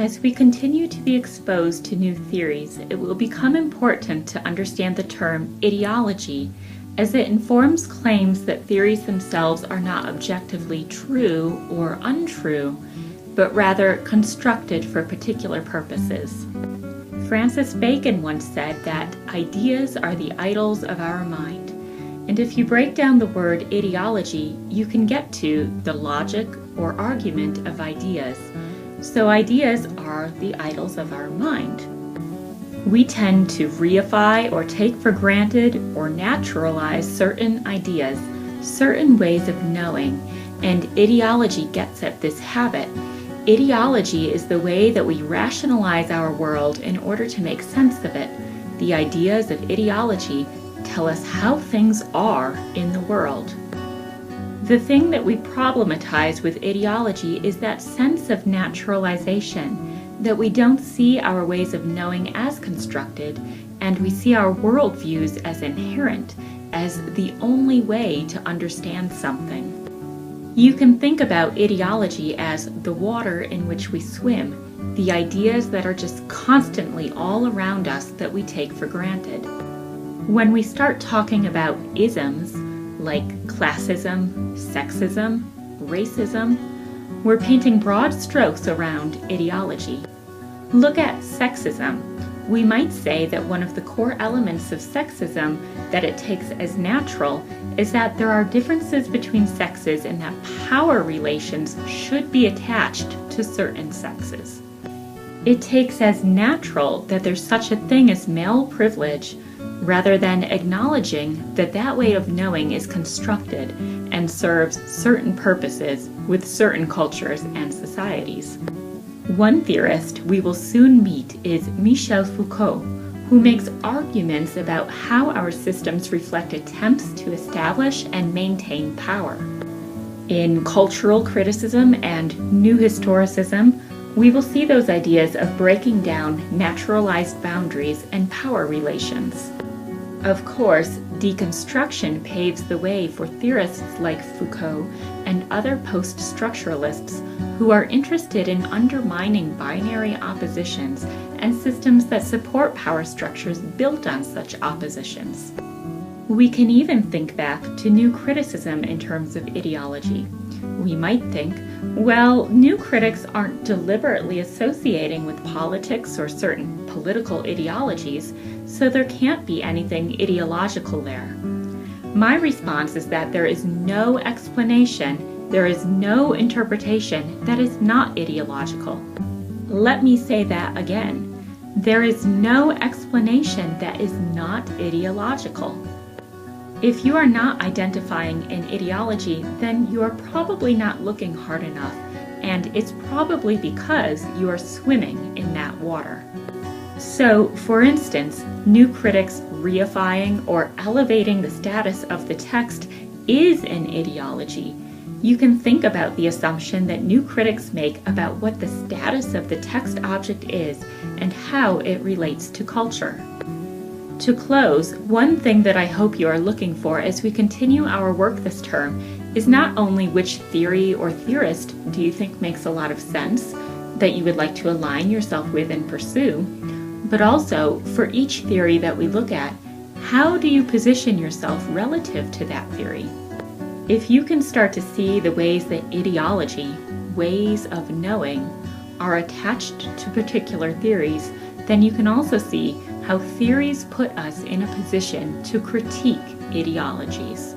As we continue to be exposed to new theories, it will become important to understand the term ideology, as it informs claims that theories themselves are not objectively true or untrue, but rather constructed for particular purposes. Francis Bacon once said that ideas are the idols of our mind. And if you break down the word ideology, you can get to the logic or argument of ideas. So ideas are the idols of our mind. We tend to reify or take for granted or naturalize certain ideas, certain ways of knowing, and ideology gets at this habit. Ideology is the way that we rationalize our world in order to make sense of it. The ideas of ideology tell us how things are in the world. The thing that we problematize with ideology is that sense of naturalization, that we don't see our ways of knowing as constructed, and we see our worldviews as inherent, as the only way to understand something. You can think about ideology as the water in which we swim, the ideas that are just constantly all around us that we take for granted. When we start talking about isms, like classism, sexism, racism, we're painting broad strokes around ideology. Look at sexism. We might say that one of the core elements of sexism that it takes as natural is that there are differences between sexes and that power relations should be attached to certain sexes. It takes as natural that there's such a thing as male privilege, rather than acknowledging that that way of knowing is constructed and serves certain purposes with certain cultures and societies. One theorist we will soon meet is Michel Foucault, who makes arguments about how our systems reflect attempts to establish and maintain power. In cultural criticism and new historicism, we will see those ideas of breaking down naturalized boundaries and power relations. Of course, deconstruction paves the way for theorists like Foucault and other post-structuralists who are interested in undermining binary oppositions and systems that support power structures built on such oppositions. We can even think back to new criticism in terms of ideology. We might think, well, new critics aren't deliberately associating with politics or certain political ideologies, so there can't be anything ideological there. My response is that there is no explanation, there is no interpretation that is not ideological. Let me say that again. There is no explanation that is not ideological. If you are not identifying an ideology, then you are probably not looking hard enough, and it's probably because you are swimming in that water. So, for instance, new critics reifying or elevating the status of the text is an ideology. You can think about the assumption that new critics make about what the status of the text object is and how it relates to culture. To close, one thing that I hope you are looking for as we continue our work this term is not only which theory or theorist do you think makes a lot of sense that you would like to align yourself with and pursue, but also for each theory that we look at, how do you position yourself relative to that theory? If you can start to see the ways that ideology, ways of knowing, are attached to particular theories, then you can also see how theories put us in a position to critique ideologies.